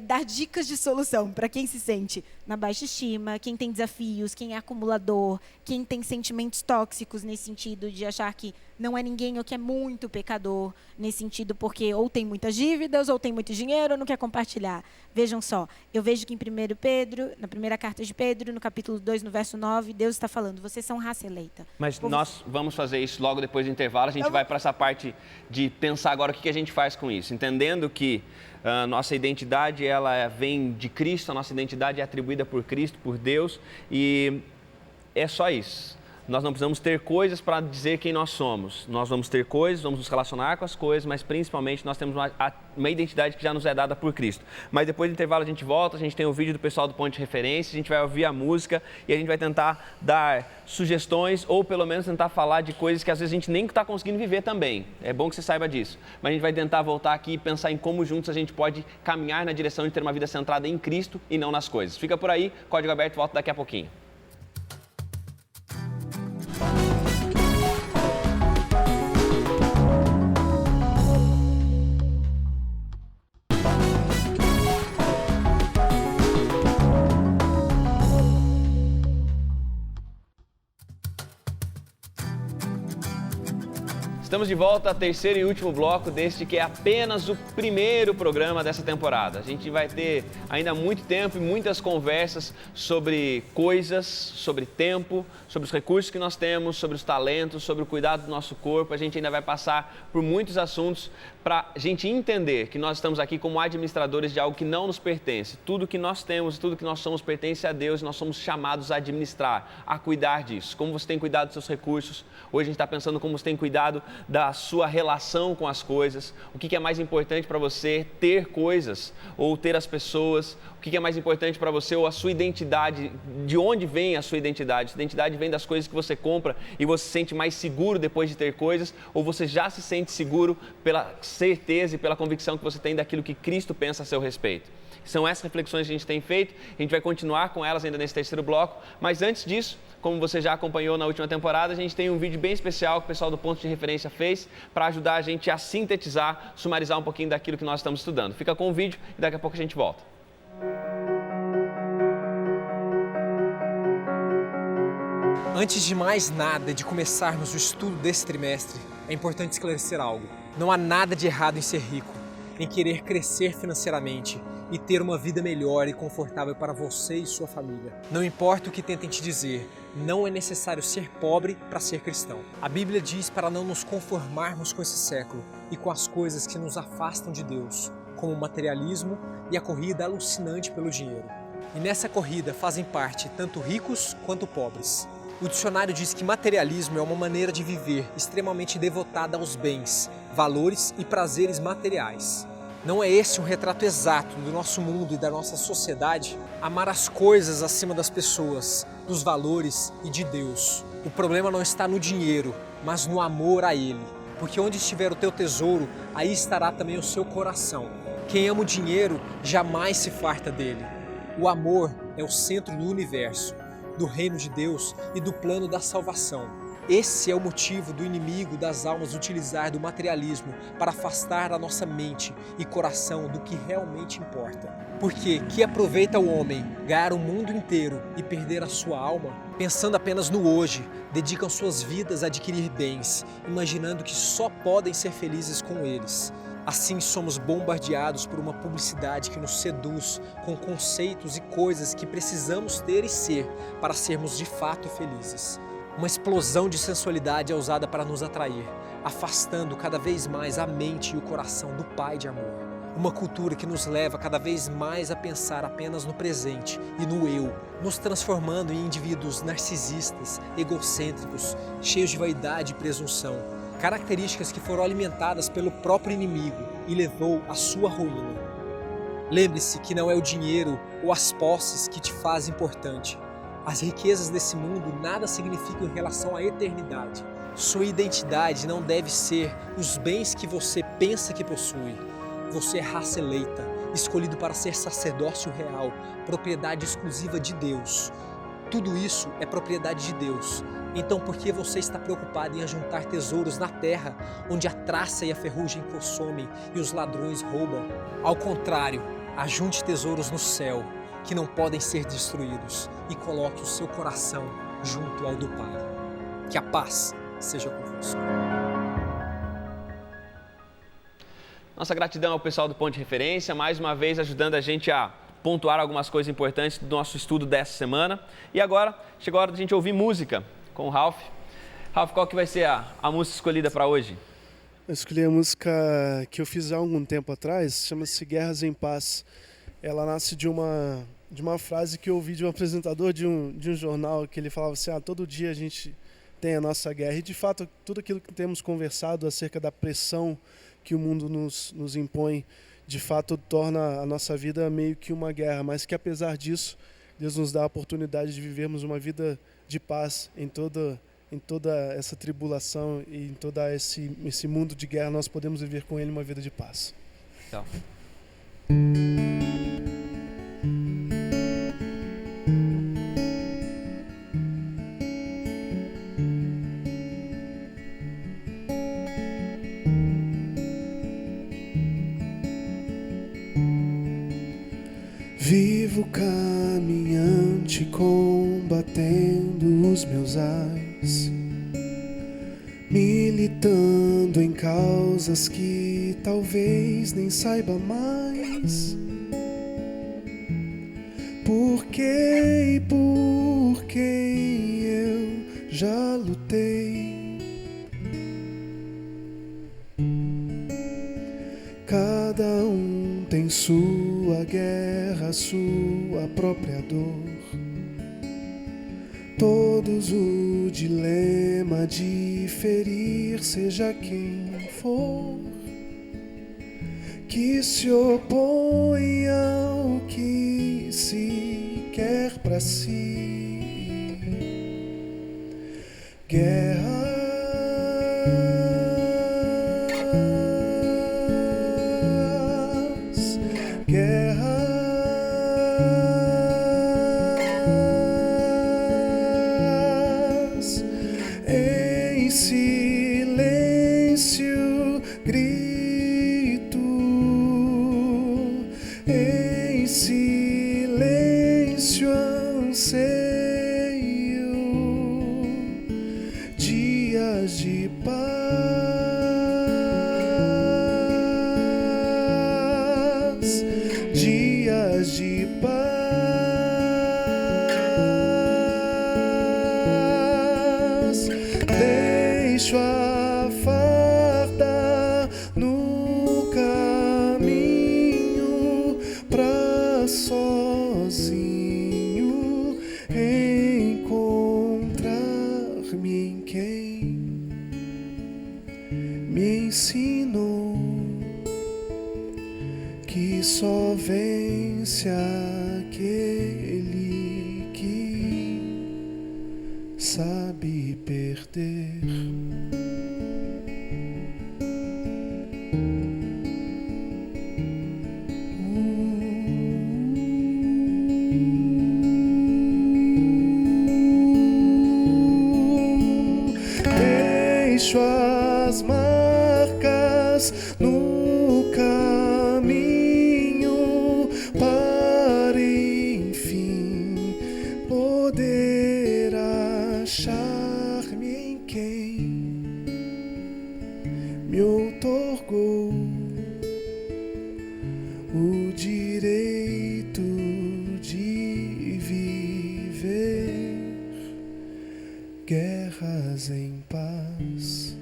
dar dicas de solução para quem se sente na baixa estima, quem tem desafios, quem é acumulador, quem tem sentimentos tóxicos nesse sentido de achar que não é ninguém ou que é muito pecador, nesse sentido porque ou tem muitas dívidas, ou tem muito dinheiro, ou não quer compartilhar. Vejam só, eu vejo que em 1 Pedro, na primeira carta de Pedro, no capítulo 2, no verso 9, Deus está falando, vocês são raça eleita. Mas nós vamos fazer isso logo depois do intervalo, a gente vai para essa parte de pensar agora o que a gente faz com isso, entendendo que a nossa identidade ela vem de Cristo, a nossa identidade é atribuída por Cristo, por Deus, e é só isso. Nós não precisamos ter coisas para dizer quem nós somos. Nós vamos ter coisas, vamos nos relacionar com as coisas, mas principalmente nós temos uma identidade que já nos é dada por Cristo. Mas depois do intervalo a gente volta, a gente tem o vídeo do pessoal do Ponto de Referência, a gente vai ouvir a música e a gente vai tentar dar sugestões ou pelo menos tentar falar de coisas que às vezes a gente nem está conseguindo viver também. É bom que você saiba disso. Mas a gente vai tentar voltar aqui e pensar em como juntos a gente pode caminhar na direção de ter uma vida centrada em Cristo e não nas coisas. Fica por aí, Código Aberto volta daqui a pouquinho. Estamos de volta ao terceiro e último bloco deste que é apenas o primeiro programa dessa temporada. A gente vai ter ainda muito tempo e muitas conversas sobre coisas, sobre tempo, sobre os recursos que nós temos, sobre os talentos, sobre o cuidado do nosso corpo. A gente ainda vai passar por muitos assuntos para a gente entender que nós estamos aqui como administradores de algo que não nos pertence. Tudo que nós temos, tudo que nós somos pertence a Deus e nós somos chamados a administrar, a cuidar disso. Como você tem cuidado dos seus recursos? Hoje a gente está pensando como você tem cuidado da sua relação com as coisas. O que é mais importante para você ter coisas ou ter as pessoas? O que é mais importante para você ou a sua identidade? De onde vem a sua identidade? A sua identidade vem das coisas que você compra e você se sente mais seguro depois de ter coisas? Ou você já se sente seguro pela certeza e pela convicção que você tem daquilo que Cristo pensa a seu respeito? São essas reflexões que a gente tem feito, a gente vai continuar com elas ainda nesse terceiro bloco, mas antes disso, como você já acompanhou na última temporada, a gente tem um vídeo bem especial que o pessoal do Ponto de Referência fez para ajudar a gente a sintetizar, sumarizar um pouquinho daquilo que nós estamos estudando. Fica com o vídeo e daqui a pouco a gente volta. Antes de mais nada, de começarmos o estudo desse trimestre, é importante esclarecer algo. Não há nada de errado em ser rico, em querer crescer financeiramente, e ter uma vida melhor e confortável para você e sua família. Não importa o que tentem te dizer, não é necessário ser pobre para ser cristão. A Bíblia diz para não nos conformarmos com esse século e com as coisas que nos afastam de Deus, como o materialismo e a corrida alucinante pelo dinheiro. E nessa corrida fazem parte tanto ricos quanto pobres. O dicionário diz que materialismo é uma maneira de viver extremamente devotada aos bens, valores e prazeres materiais. Não é esse um retrato exato do nosso mundo e da nossa sociedade? Amar as coisas acima das pessoas, dos valores e de Deus. O problema não está no dinheiro, mas no amor a Ele. Porque onde estiver o teu tesouro, aí estará também o seu coração. Quem ama o dinheiro jamais se farta dele. O amor é o centro do universo, do reino de Deus e do plano da salvação. Esse é o motivo do inimigo das almas utilizar do materialismo para afastar a nossa mente e coração do que realmente importa. Porque que aproveita o homem ganhar o mundo inteiro e perder a sua alma? Pensando apenas no hoje, dedicam suas vidas a adquirir bens, imaginando que só podem ser felizes com eles. Assim somos bombardeados por uma publicidade que nos seduz com conceitos e coisas que precisamos ter e ser para sermos de fato felizes. Uma explosão de sensualidade é usada para nos atrair, afastando cada vez mais a mente e o coração do Pai de amor. Uma cultura que nos leva cada vez mais a pensar apenas no presente e no eu, nos transformando em indivíduos narcisistas, egocêntricos, cheios de vaidade e presunção. Características que foram alimentadas pelo próprio inimigo e levou à sua ruína. Lembre-se que não é o dinheiro ou as posses que te faz importante. As riquezas desse mundo nada significam em relação à eternidade. Sua identidade não deve ser os bens que você pensa que possui. Você é raça eleita, escolhido para ser sacerdócio real, propriedade exclusiva de Deus. Tudo isso é propriedade de Deus. Então por que você está preocupado em ajuntar tesouros na terra, onde a traça e a ferrugem consomem e os ladrões roubam? Ao contrário, ajunte tesouros no céu, que não podem ser destruídos, e coloque o seu coração junto ao do Pai. Que a paz seja convosco. Nossa gratidão ao pessoal do Ponto de Referência, mais uma vez ajudando a gente a pontuar algumas coisas importantes do nosso estudo dessa semana. E agora, chegou a hora da gente ouvir música com o Ralph. Ralph, qual que vai ser a música escolhida para hoje? Eu escolhi a música que eu fiz há algum tempo atrás, chama-se Guerras em Paz. Ela nasce de uma frase que eu ouvi de um apresentador de um jornal, que ele falava assim, todo dia a gente tem a nossa guerra. E de fato, tudo aquilo que temos conversado acerca da pressão que o mundo nos impõe, de fato torna a nossa vida meio que uma guerra, mas que apesar disso, Deus nos dá a oportunidade de vivermos uma vida de paz em toda essa tribulação e em todo esse mundo de guerra, nós podemos viver com Ele uma vida de paz. Então. Vivo caminhante, combatendo os meus ais, militando em causas que talvez nem saiba mais. Por que e por quem eu já lutei? Cada um tem sua guerra, sua própria dor. Todos o dilema de ferir, seja quem for, que se opõe ao que se quer para si. Guerra. Dias deixo a farda no caminho pra sozinho encontrar-me em quem me ensinou que só vence aquele que sabe perder. Deixo as marcas no caminho para enfim poder achar-me em quem me outorgou o direito de viver guerras em paz.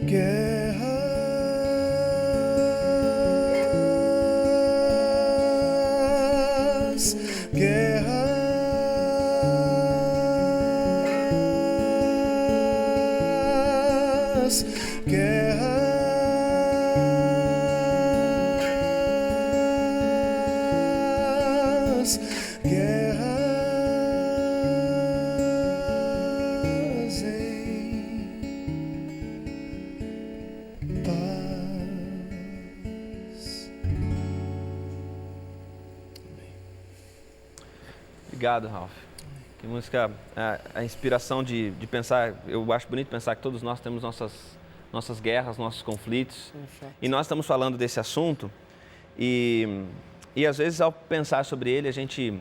Guerras, guerras, guerras em paz. Obrigado, Ralph. Que música, a inspiração de pensar, eu acho bonito pensar que todos nós temos nossas guerras, nossos conflitos. E nós estamos falando desse assunto e às vezes ao pensar sobre ele a gente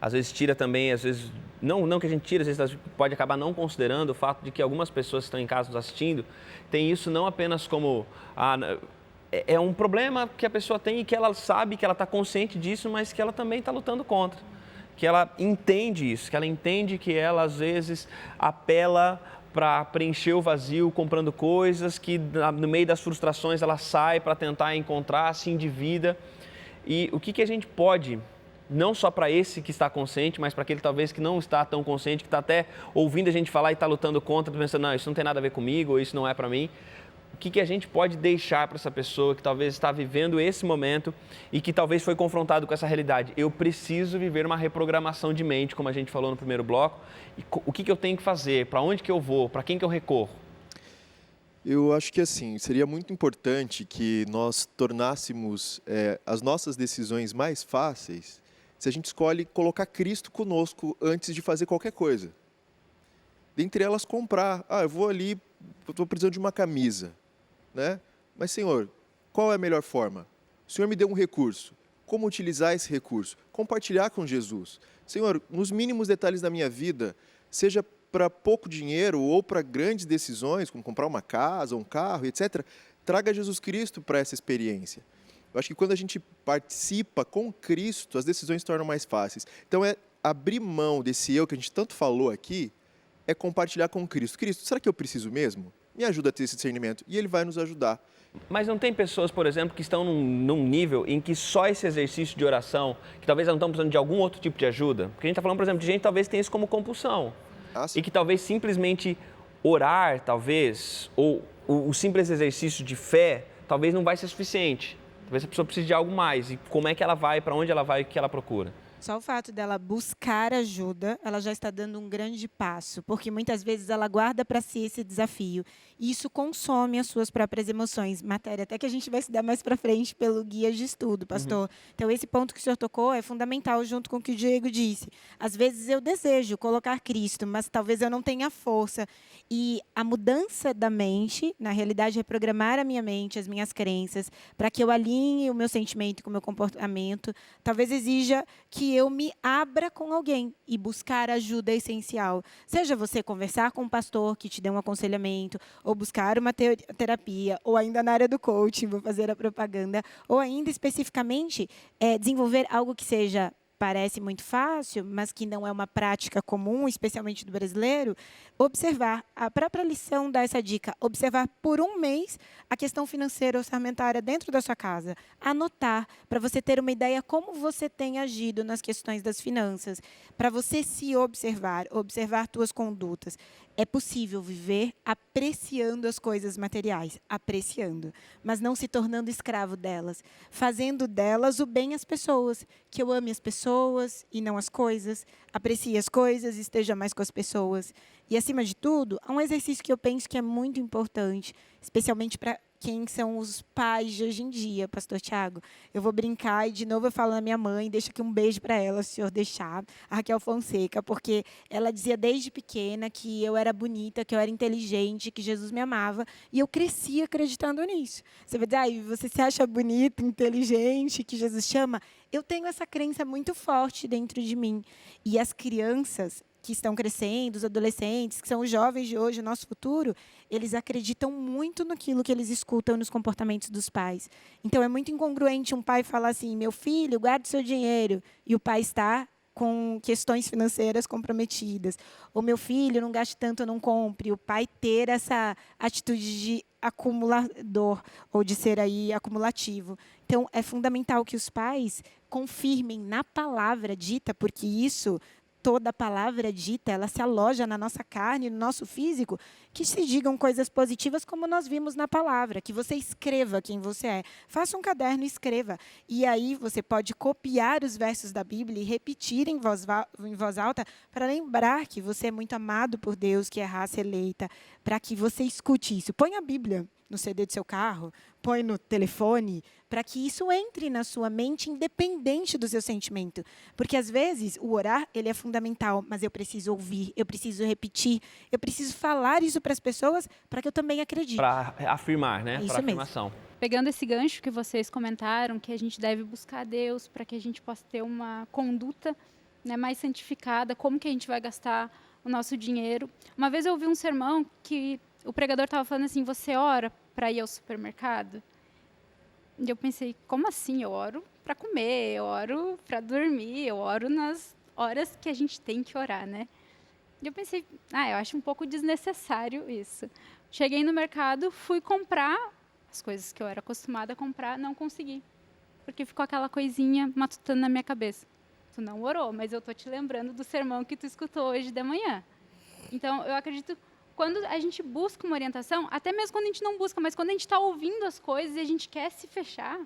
às vezes tira também, às vezes, não que a gente tira, às vezes pode acabar não considerando o fato de que algumas pessoas que estão em casa nos assistindo têm isso não apenas como é um problema que a pessoa tem e que ela sabe, que ela está consciente disso, mas que ela também está lutando contra. Que ela entende isso, que ela entende que ela às vezes apela para preencher o vazio comprando coisas, que no meio das frustrações ela sai para tentar encontrar, se endivida. E o que a gente pode, não só para esse que está consciente, mas para aquele talvez que não está tão consciente, que está até ouvindo a gente falar e está lutando contra, pensando, não, isso não tem nada a ver comigo, ou isso não é para mim. O que a gente pode deixar para essa pessoa que talvez está vivendo esse momento e que talvez foi confrontado com essa realidade? Eu preciso viver uma reprogramação de mente, como a gente falou no primeiro bloco. E o que eu tenho que fazer? Para onde que eu vou? Para quem que eu recorro? Eu acho que assim, seria muito importante que nós tornássemos as nossas decisões mais fáceis se a gente escolhe colocar Cristo conosco antes de fazer qualquer coisa. Dentre elas, comprar. Eu vou ali, estou precisando de uma camisa, né? Mas, Senhor, qual é a melhor forma? O Senhor me deu um recurso. Como utilizar esse recurso? Compartilhar com Jesus. Senhor, nos mínimos detalhes da minha vida, seja para pouco dinheiro ou para grandes decisões, como comprar uma casa, um carro, etc., traga Jesus Cristo para essa experiência. Eu acho que quando a gente participa com Cristo, as decisões se tornam mais fáceis. Então, é abrir mão desse eu que a gente tanto falou aqui, é compartilhar com Cristo. Cristo, será que eu preciso mesmo? Me ajuda a ter esse discernimento. E Ele vai nos ajudar. Mas não tem pessoas, por exemplo, que estão num nível em que só esse exercício de oração, que talvez não estão precisando de algum outro tipo de ajuda? Porque a gente está falando, por exemplo, de gente que talvez tenha isso como compulsão. E que talvez simplesmente orar, talvez, ou o simples exercício de fé, talvez não vai ser suficiente. Talvez a pessoa precise de algo mais. E como é que ela vai, para onde ela vai, o que ela procura? Só o fato dela buscar ajuda, ela já está dando um grande passo, porque muitas vezes ela guarda para si esse desafio. E isso consome as suas próprias emoções. Matéria até que a gente vai estudar mais para frente pelo guia de estudo, pastor. Então, esse ponto que o senhor tocou é fundamental, junto com o que o Diego disse. Às vezes eu desejo colocar Cristo, mas talvez eu não tenha força. E a mudança da mente, na realidade, reprogramar a minha mente, as minhas crenças, para que eu alinhe o meu sentimento com o meu comportamento, talvez exija que que eu me abra com alguém e buscar ajuda essencial. Seja você conversar com um pastor que te dê um aconselhamento, ou buscar uma terapia, ou ainda na área do coaching, vou fazer a propaganda, ou ainda especificamente desenvolver algo que seja, parece muito fácil, mas que não é uma prática comum, especialmente do brasileiro, observar, a própria lição dá essa dica, observar por um mês a questão financeira orçamentária dentro da sua casa, anotar, para você ter uma ideia como você tem agido nas questões das finanças, para você se observar suas condutas. É possível viver apreciando as coisas materiais, apreciando, mas não se tornando escravo delas, fazendo delas o bem às pessoas, que eu ame as pessoas e não as coisas, aprecie as coisas e esteja mais com as pessoas. E, acima de tudo, há um exercício que eu penso que é muito importante, especialmente para quem são os pais de hoje em dia, pastor Tiago. Eu vou brincar e, de novo, eu falo na minha mãe, deixo aqui um beijo para ela, se o senhor deixar, a Raquel Fonseca, porque ela dizia desde pequena que eu era bonita, que eu era inteligente, que Jesus me amava, e eu cresci acreditando nisso. Você vai dizer, você se acha bonita, inteligente, que Jesus chama? Eu tenho essa crença muito forte dentro de mim. E as crianças que estão crescendo, os adolescentes, que são os jovens de hoje, o nosso futuro, eles acreditam muito naquilo que eles escutam nos comportamentos dos pais. Então, é muito incongruente um pai falar assim, meu filho, guarde seu dinheiro, e o pai está com questões financeiras comprometidas. Ou meu filho, não gaste tanto, não compre. O pai ter essa atitude de acumulador, ou de ser aí acumulativo. Então, é fundamental que os pais confirmem na palavra dita, porque isso, toda palavra dita, ela se aloja na nossa carne, no nosso físico, que se digam coisas positivas como nós vimos na palavra, que você escreva quem você é. Faça um caderno e escreva. E aí você pode copiar os versos da Bíblia e repetir em voz alta para lembrar que você é muito amado por Deus, que é raça eleita, para que você escute isso. Põe a Bíblia no CD do seu carro, põe no telefone, para que isso entre na sua mente independente do seu sentimento. Porque, às vezes, o orar ele é fundamental, mas eu preciso ouvir, eu preciso repetir, eu preciso falar isso para as pessoas para que eu também acredite. Para afirmar, né? Isso Para mesmo. afirmação. Pegando esse gancho que vocês comentaram, que a gente deve buscar Deus para que a gente possa ter uma conduta, né, mais santificada, como que a gente vai gastar o nosso dinheiro. Uma vez eu ouvi um sermão que o pregador estava falando assim, você ora para ir ao supermercado? E eu pensei, como assim? Eu oro para comer, eu oro para dormir, eu oro nas horas que a gente tem que orar, né? E eu pensei, eu acho um pouco desnecessário isso. Cheguei no mercado, fui comprar as coisas que eu era acostumada a comprar, não consegui. Porque ficou aquela coisinha matutando na minha cabeça. Tu não orou, mas eu tô te lembrando do sermão que tu escutou hoje de manhã. Então, eu acredito quando a gente busca uma orientação, até mesmo quando a gente não busca, mas quando a gente está ouvindo as coisas e a gente quer se fechar,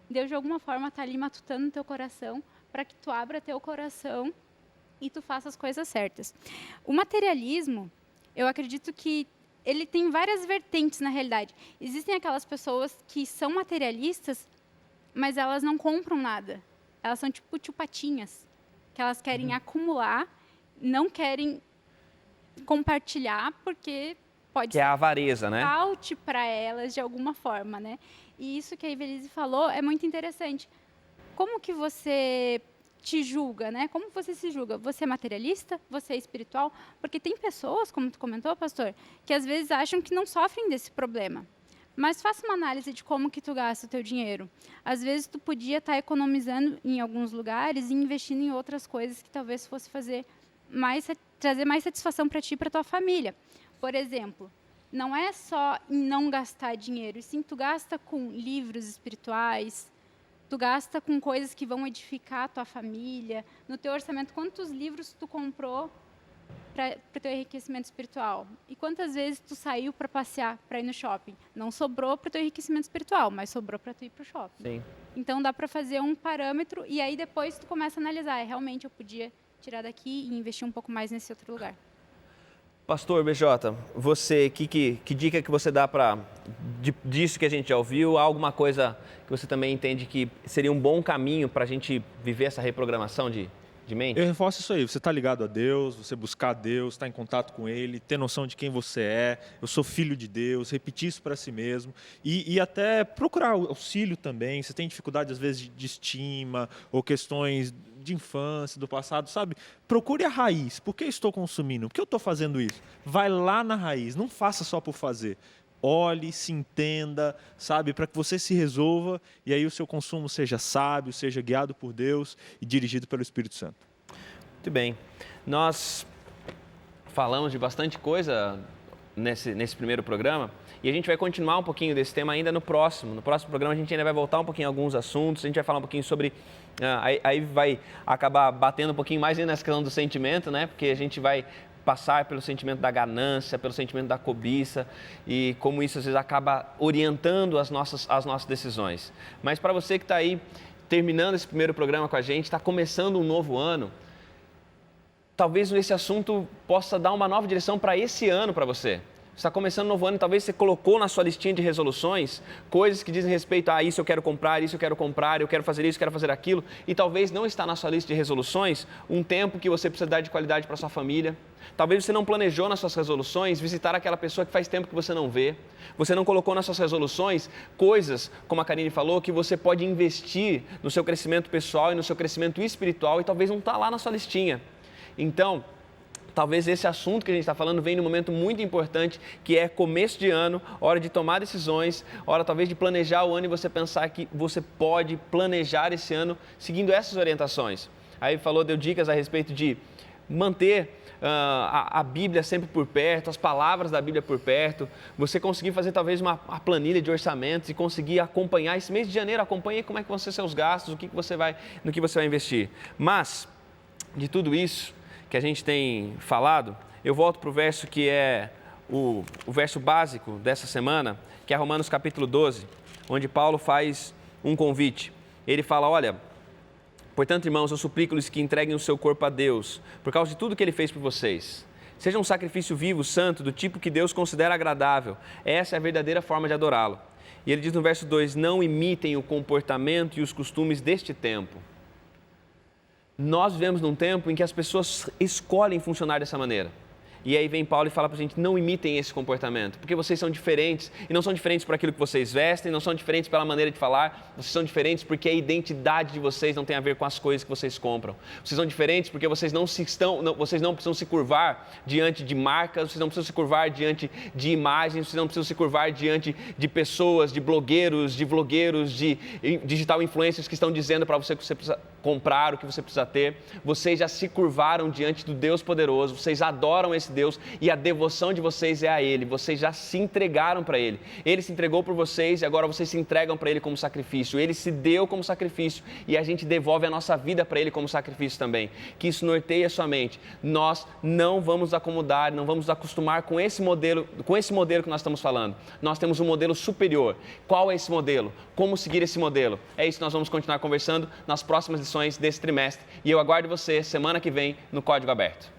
Deus, de alguma forma, está ali matutando no teu coração para que tu abra teu coração e tu faça as coisas certas. O materialismo, eu acredito que ele tem várias vertentes, na realidade. Existem aquelas pessoas que são materialistas, mas elas não compram nada. Elas são tipo tio-patinhas, que elas querem acumular, não querem compartilhar, porque pode Que é a avareza, né? falte para elas de alguma forma, né? E isso que a Ivelise falou é muito interessante. Como que você te julga, né? Como você se julga? Você é materialista? Você é espiritual? Porque tem pessoas, como tu comentou, pastor, que às vezes acham que não sofrem desse problema. Mas faça uma análise de como que tu gasta o teu dinheiro. Às vezes tu podia estar economizando em alguns lugares e investindo em outras coisas que talvez fosse trazer mais satisfação para ti e para tua família. Por exemplo, não é só em não gastar dinheiro, e sim tu gasta com livros espirituais, tu gasta com coisas que vão edificar a tua família. No teu orçamento, quantos livros tu comprou para o teu enriquecimento espiritual? E quantas vezes tu saiu para passear, para ir no shopping? Não sobrou para o teu enriquecimento espiritual, mas sobrou para tu ir para o shopping. Sim. Então, dá para fazer um parâmetro e aí depois tu começa a analisar. Realmente, eu podia tirar daqui e investir um pouco mais nesse outro lugar. Pastor BJ, você, que dica que você dá disso que a gente já ouviu? Há alguma coisa que você também entende que seria um bom caminho para a gente viver essa reprogramação de de mente? Eu reforço isso aí, você está ligado a Deus, você buscar Deus, estar em contato com Ele, ter noção de quem você é, eu sou filho de Deus, repetir isso para si mesmo e até procurar auxílio também, você tem dificuldade às vezes de estima ou questões de infância, do passado, sabe? Procure a raiz, por que estou consumindo, por que eu estou fazendo isso? Vai lá na raiz, não faça só por fazer. Olhe, se entenda, sabe, para que você se resolva e aí o seu consumo seja sábio, seja guiado por Deus e dirigido pelo Espírito Santo. Muito bem. Nós falamos de bastante coisa nesse primeiro programa e a gente vai continuar um pouquinho desse tema ainda no próximo. No próximo programa a gente ainda vai voltar um pouquinho a alguns assuntos, a gente vai falar um pouquinho sobre... Aí vai acabar batendo um pouquinho mais ainda nessa questão do sentimento, né? Porque a gente vai passar pelo sentimento da ganância, pelo sentimento da cobiça e como isso às vezes acaba orientando as nossas decisões. Mas para você que está aí terminando esse primeiro programa com a gente, está começando um novo ano, talvez esse assunto possa dar uma nova direção para esse ano para você. Você está começando um novo ano e talvez você colocou na sua listinha de resoluções coisas que dizem respeito a isso eu quero comprar, isso eu quero comprar, eu quero fazer isso, eu quero fazer aquilo. E talvez não está na sua lista de resoluções um tempo que você precisa dar de qualidade para sua família. Talvez você não planejou nas suas resoluções visitar aquela pessoa que faz tempo que você não vê. Você não colocou nas suas resoluções coisas, como a Karine falou, que você pode investir no seu crescimento pessoal e no seu crescimento espiritual e talvez não está lá na sua listinha. Então, talvez esse assunto que a gente está falando venha num momento muito importante, que é começo de ano, hora de tomar decisões, hora talvez de planejar o ano e você pensar que você pode planejar esse ano seguindo essas orientações. Aí deu dicas a respeito de manter a Bíblia sempre por perto, as palavras da Bíblia por perto, você conseguir fazer talvez uma planilha de orçamentos e conseguir acompanhar esse mês de janeiro, acompanhe como é que vão ser seus gastos, no que você vai investir. Mas, de tudo isso que a gente tem falado, eu volto para o verso que é o verso básico dessa semana, que é Romanos capítulo 12, onde Paulo faz um convite. Ele fala, olha, portanto, irmãos, eu suplico-lhes que entreguem o seu corpo a Deus, por causa de tudo que Ele fez por vocês. Seja um sacrifício vivo, santo, do tipo que Deus considera agradável. Essa é a verdadeira forma de adorá-lo. E ele diz no verso 2, não imitem o comportamento e os costumes deste tempo. Nós vivemos num tempo em que as pessoas escolhem funcionar dessa maneira. E aí vem Paulo e fala para a gente, não imitem esse comportamento, porque vocês são diferentes, e não são diferentes por aquilo que vocês vestem, não são diferentes pela maneira de falar, vocês são diferentes porque a identidade de vocês não tem a ver com as coisas que vocês compram. Vocês são diferentes porque vocês não precisam se curvar diante de marcas, vocês não precisam se curvar diante de imagens, vocês não precisam se curvar diante de pessoas, de blogueiros, de vlogueiros, de digital influencers que estão dizendo para você que você precisa comprar, o que você precisa ter. Vocês já se curvaram diante do Deus poderoso, vocês adoram esse Deus e a devoção de vocês é a Ele, vocês já se entregaram para Ele. Ele se entregou por vocês e agora vocês se entregam para Ele como sacrifício. Ele se deu como sacrifício e a gente devolve a nossa vida para Ele como sacrifício também. Que isso norteie a sua mente. Nós não vamos nos acomodar, não vamos nos acostumar com esse modelo que nós estamos falando. Nós temos um modelo superior. Qual é esse modelo? Como seguir esse modelo? É isso que nós vamos continuar conversando nas próximas lições desse trimestre. E eu aguardo você semana que vem no Código Aberto.